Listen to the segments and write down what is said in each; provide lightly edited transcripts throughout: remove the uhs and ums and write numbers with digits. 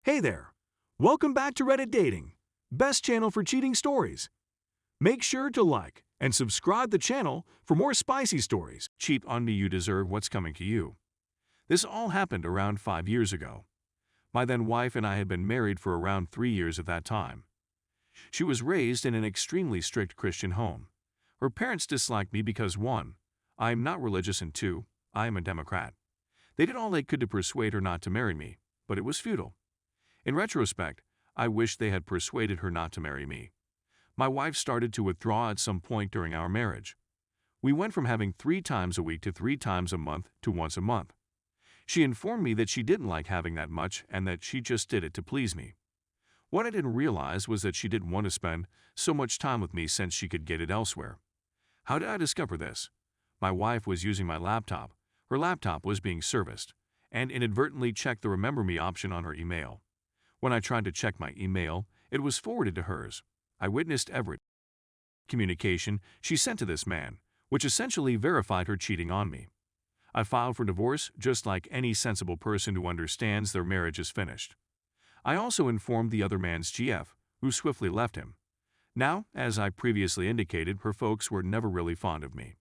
Hey there! Welcome back to Reddit Dating, best channel for cheating stories. Make sure to like and subscribe the channel for more spicy stories. Cheat on me, you deserve what's coming to you. This all happened around 5 years ago. My then wife and I had been married for around 3 years at that time. She was raised in an extremely strict Christian home. Her parents disliked me because 1. I am not religious and 2. I am a Democrat. They did all they could to persuade her not to marry me, but it was futile. In retrospect, I wish they had persuaded her not to marry me. My wife started to withdraw at some point during our marriage. We went from having 3 times a week to 3 times a month to once a month. She informed me that she didn't like having that much and that she just did it to please me. What I didn't realize was that she didn't want to spend so much time with me since she could get it elsewhere. How did I discover this? My wife was using my laptop. Her laptop was being serviced, and inadvertently checked the Remember Me option on her email. When I tried to check my email, it was forwarded to hers. I witnessed every communication she sent to this man, which essentially verified her cheating on me. I filed for divorce just like any sensible person who understands their marriage is finished. I also informed the other man's GF, who swiftly left him. Now, as I previously indicated, her folks were never really fond of me.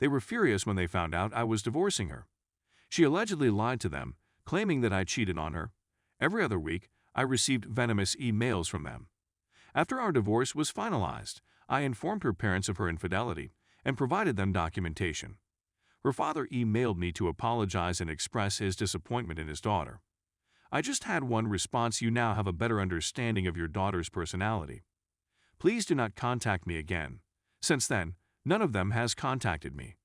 They were furious when they found out I was divorcing her. She allegedly lied to them, claiming that I cheated on her. Every other week, I received venomous emails from them. After our divorce was finalized, I informed her parents of her infidelity and provided them documentation. Her father emailed me to apologize and express his disappointment in his daughter. I just had one response: you now have a better understanding of your daughter's personality. Please do not contact me again. Since then, none of them has contacted me.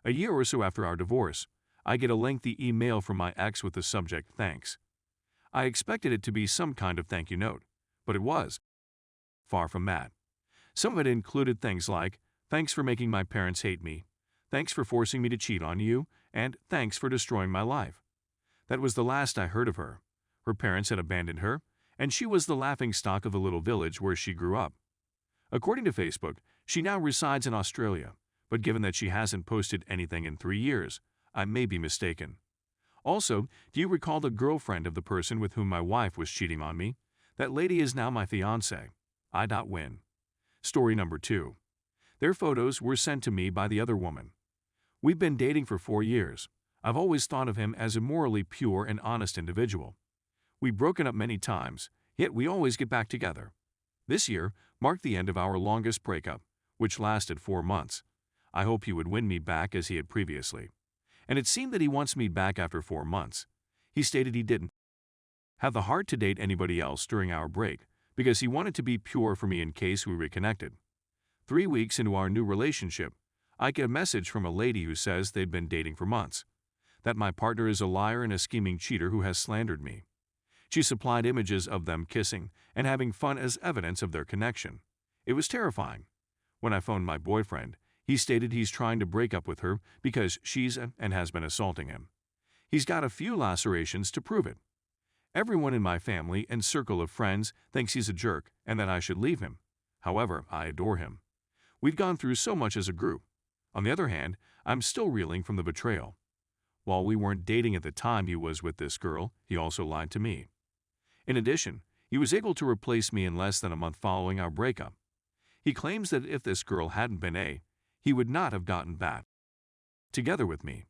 A year or so after our divorce, I get a lengthy email from my ex with the subject, "Thanks." I expected it to be some kind of thank you note, but it was far from that. Some of it included things like, "Thanks for making my parents hate me," "Thanks for forcing me to cheat on you," and "Thanks for destroying my life." That was the last I heard of her. Her parents had abandoned her, and she was the laughingstock of the little village where she grew up. According to Facebook, she now resides in Australia, but given that she hasn't posted anything in 3 years, I may be mistaken. Also, do you recall the girlfriend of the person with whom my wife was cheating on me? That lady is now my fiancé. I.win. Story number 2. Their photos were sent to me by the other woman. We've been dating for 4 years. I've always thought of him as a morally pure and honest individual. We've broken up many times, yet we always get back together. This year marked the end of our longest breakup, which lasted 4 months. I hoped he would win me back as he had previously. And it seemed that he wants me back after 4 months. He stated he didn't have the heart to date anybody else during our break because he wanted to be pure for me in case we reconnected. 3 weeks into our new relationship, I get a message from a lady who says they'd been dating for months, that my partner is a liar and a scheming cheater who has slandered me. She supplied images of them kissing and having fun as evidence of their connection. It was terrifying. When I phoned my boyfriend, he stated he's trying to break up with her because she's and has been assaulting him. He's got a few lacerations to prove it. Everyone in my family and circle of friends thinks he's a jerk and that I should leave him. However, I adore him. We've gone through so much as a group. On the other hand, I'm still reeling from the betrayal. While we weren't dating at the time he was with this girl, he also lied to me. In addition, he was able to replace me in less than a month following our breakup. He claims that if this girl hadn't been he would not have gotten back together with me.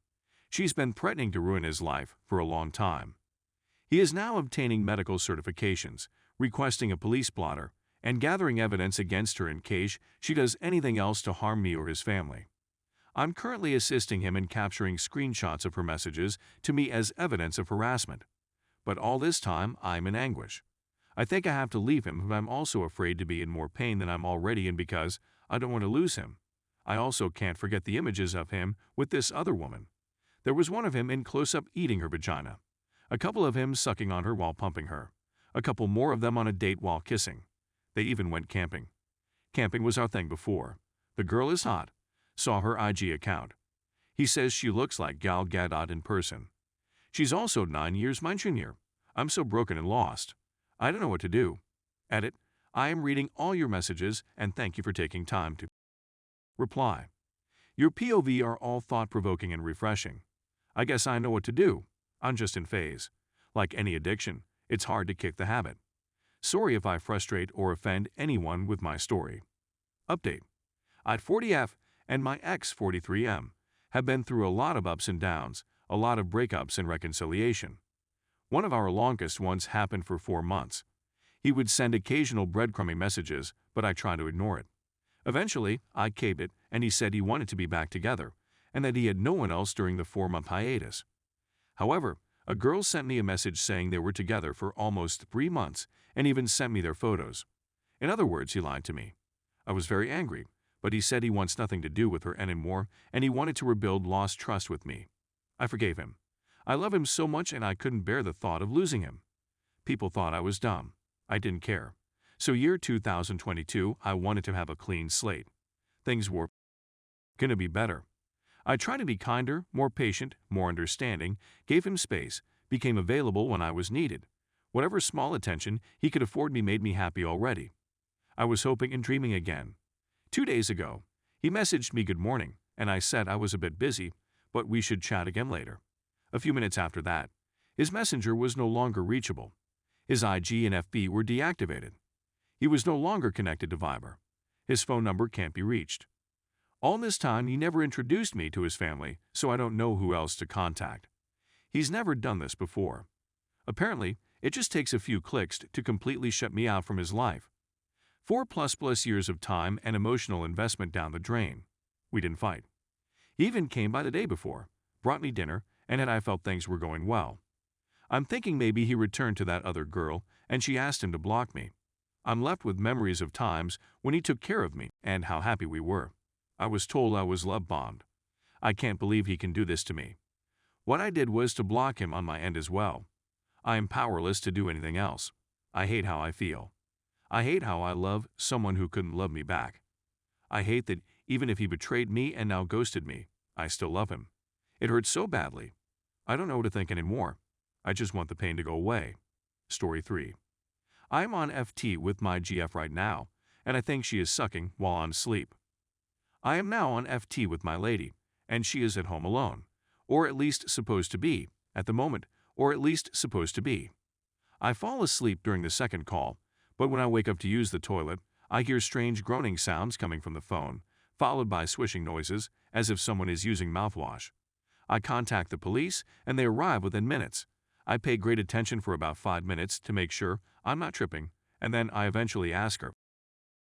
She's been threatening to ruin his life for a long time. He is now obtaining medical certifications, requesting a police blotter, and gathering evidence against her in case she does anything else to harm me or his family. I'm currently assisting him in capturing screenshots of her messages to me as evidence of harassment. But all this time, I'm in anguish. I think I have to leave him, but I'm also afraid to be in more pain than I'm already in because I don't want to lose him. I also can't forget the images of him with this other woman. There was one of him in close-up eating her vagina, a couple of him sucking on her while pumping her, a couple more of them on a date while kissing. They even went camping. Camping was our thing before. The girl is hot. Saw her IG account. He says she looks like Gal Gadot in person. She's also 9 years my junior. I'm so broken and lost. I don't know what to do. Edit. I am reading all your messages and thank you for taking time to reply. Your POV are all thought-provoking and refreshing. I guess I know what to do. I'm just in phase. Like any addiction, It's hard to kick the habit. Sorry if I frustrate or offend anyone with my story. Update. I'd 40F and my ex 43M have been through a lot of ups and downs, a lot of breakups and reconciliation. One of our longest ones happened for 4 months. He would send occasional breadcrumbing messages, but I tried to ignore it. Eventually, I caved it and he said he wanted to be back together and that he had no one else during the 4-month hiatus. However, a girl sent me a message saying they were together for almost 3 months and even sent me their photos. In other words, he lied to me. I was very angry, but he said he wants nothing to do with her anymore and he wanted to rebuild lost trust with me. I forgave him. I love him so much and I couldn't bear the thought of losing him. People thought I was dumb. I didn't care. So year 2022, I wanted to have a clean slate. Things were gonna be better. I tried to be kinder, more patient, more understanding, gave him space, became available when I was needed. Whatever small attention he could afford me made me happy already. I was hoping and dreaming again. 2 days ago, he messaged me good morning, and I said I was a bit busy, but we should chat again later. A few minutes after that, his messenger was no longer reachable. His IG and FB were deactivated. He was no longer connected to Viber. His phone number can't be reached. All this time, he never introduced me to his family, so I don't know who else to contact. He's never done this before. Apparently, it just takes a few clicks to completely shut me out from his life. 4+ years of time and emotional investment down the drain. We didn't fight. He even came by the day before, brought me dinner, and I felt things were going well. I'm thinking maybe he returned to that other girl and she asked him to block me. I'm left with memories of times when he took care of me and how happy we were. I was told I was love-bombed. I can't believe he can do this to me. What I did was to block him on my end as well. I am powerless to do anything else. I hate how I feel. I hate how I love someone who couldn't love me back. I hate that even if he betrayed me and now ghosted me, I still love him. It hurts so badly. I don't know what to think anymore. I just want the pain to go away. Story 3. I'm on FT with my GF right now, and I think she is sucking while I'm asleep. I am now on FT with my lady, and she is at home alone, or at least supposed to be, at the moment, or at least supposed to be. I fall asleep during the second call, but when I wake up to use the toilet, I hear strange groaning sounds coming from the phone, followed by swishing noises, as if someone is using mouthwash. I contact the police, and they arrive within minutes. I pay great attention for about 5 minutes to make sure I'm not tripping, and then I eventually ask her,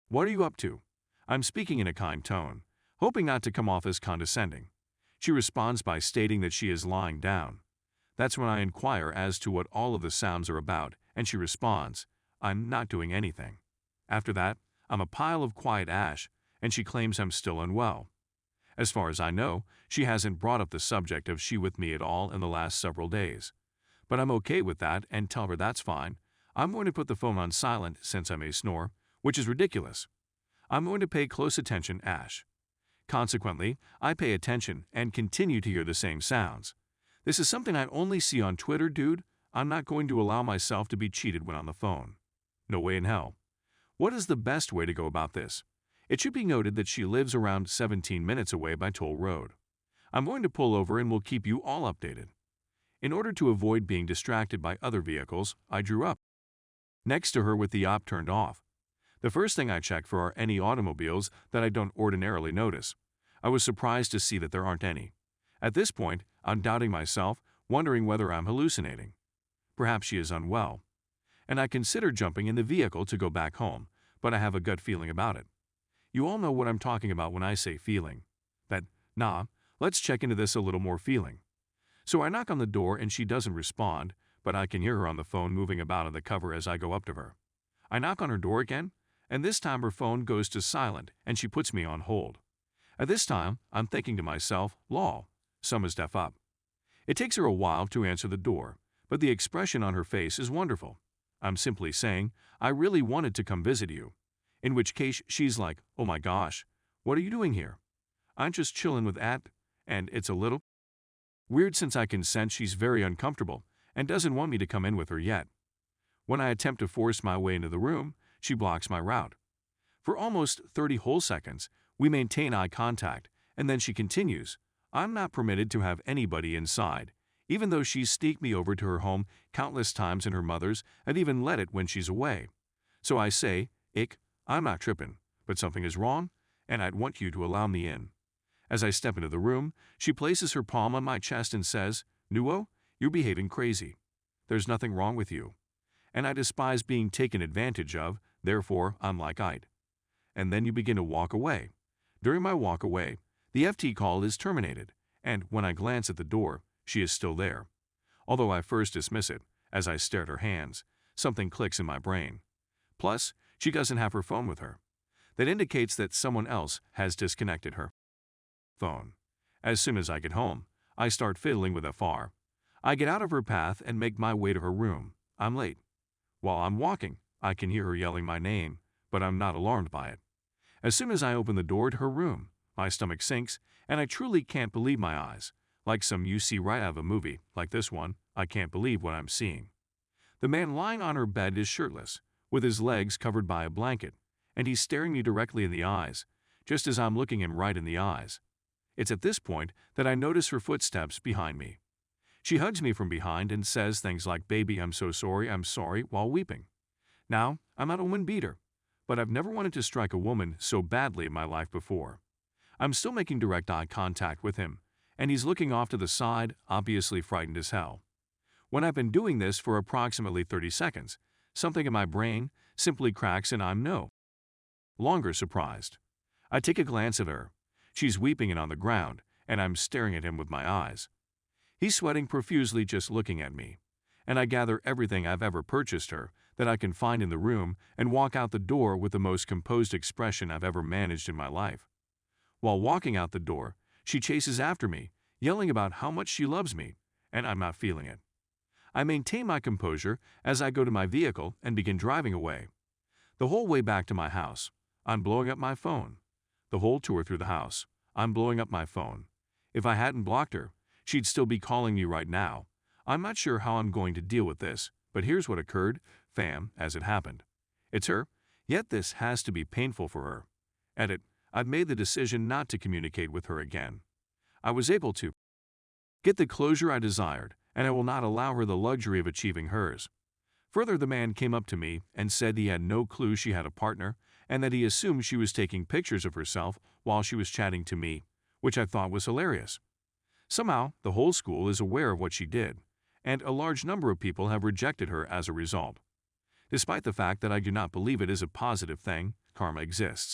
"What are you up to?" I'm speaking in a kind tone, hoping not to come off as condescending. She responds by stating that she is lying down. That's when I inquire as to what all of the sounds are about, and she responds, "I'm not doing anything." After that, I'm a pile of quiet ash, and she claims I'm still unwell. As far as I know, she hasn't brought up the subject of she with me at all in the last several days. But I'm okay with that and tell her that's fine. I'm going to put the phone on silent since I may snore, which is ridiculous. I'm going to pay close attention, Ash. Consequently, I pay attention and continue to hear the same sounds. This is something I only see on Twitter, dude. I'm not going to allow myself to be cheated when on the phone. No way in hell. What is the best way to go about this? It should be noted that she lives around 17 minutes away by toll road. I'm going to pull over and will keep you all updated. In order to avoid being distracted by other vehicles, I drew up next to her with the op turned off. The first thing I check for are any automobiles that I don't ordinarily notice. I was surprised to see that there aren't any. At this point, I'm doubting myself, wondering whether I'm hallucinating. Perhaps she is unwell. And I consider jumping in the vehicle to go back home, but I have a gut feeling about it. You all know what I'm talking about when I say feeling. That, nah, let's check into this a little more feeling. So I knock on the door and she doesn't respond, but I can hear her on the phone moving about on the cover as I go up to her. I knock on her door again, and this time her phone goes to silent and she puts me on hold. At this time, I'm thinking to myself, lol, some is deaf up. It takes her a while to answer the door, but the expression on her face is wonderful. I'm simply saying, I really wanted to come visit you. In which case she's like, oh my gosh, what are you doing here? I'm just chilling with At, and it's a little weird since I can sense she's very uncomfortable and doesn't want me to come in with her yet. When I attempt to force my way into the room, she blocks my route. For almost 30 whole seconds, we maintain eye contact, and then she continues, I'm not permitted to have anybody inside. even though she's sneaked me over to her home countless times and her mother's and even let it when she's away. So I say, "Ick, I'm not trippin', but something is wrong, and I'd want you to allow me in." As I step into the room, she places her palm on my chest and says, "Nuo, you're behaving crazy. There's nothing wrong with you. And I despise being taken advantage of, therefore I'm like Ite." And then you begin to walk away. During my walk away, the FT call is terminated, and when I glance at the door, she is still there. Although I first dismiss it, as I stare at her hands, something clicks in my brain. Plus, she doesn't have her phone with her. That indicates that someone else has disconnected her phone. As soon as I get home, I start fiddling with FR. I get out of her path and make my way to her room. I'm late. While I'm walking, I can hear her yelling my name, but I'm not alarmed by it. As soon as I open the door to her room, my stomach sinks, and I truly can't believe my eyes. Like some you see right out of a movie, like this one, I can't believe what I'm seeing. The man lying on her bed is shirtless, with his legs covered by a blanket, and he's staring me directly in the eyes, just as I'm looking him right in the eyes. It's at this point that I notice her footsteps behind me. She hugs me from behind and says things like, "Baby, I'm sorry," while weeping. Now, I'm not a woman beater, but I've never wanted to strike a woman so badly in my life before. I'm still making direct eye contact with him, and he's looking off to the side, obviously frightened as hell. When I've been doing this for approximately 30 seconds, something in my brain simply cracks and I'm no longer surprised. I take a glance at her. She's weeping and on the ground, and I'm staring at him with my eyes. He's sweating profusely just looking at me, and I gather everything I've ever purchased her that I can find in the room and walk out the door with the most composed expression I've ever managed in my life. While walking out the door, she chases after me, yelling about how much she loves me, and I'm not feeling it. I maintain my composure as I go to my vehicle and begin driving away. The whole way back to my house, I'm blowing up my phone. The whole tour through the house, I'm blowing up my phone. If I hadn't blocked her, she'd still be calling me right now. I'm not sure how I'm going to deal with this, but here's what occurred, fam, as it happened. It's her, yet this has to be painful for her. Edit, I've made the decision not to communicate with her again. I was able to get the closure I desired, and I will not allow her the luxury of achieving hers. Further, the man came up to me and said he had no clue she had a partner, and that he assumed she was taking pictures of herself while she was chatting to me, which I thought was hilarious. Somehow, the whole school is aware of what she did, and a large number of people have rejected her as a result. Despite the fact that I do not believe it is a positive thing, karma exists.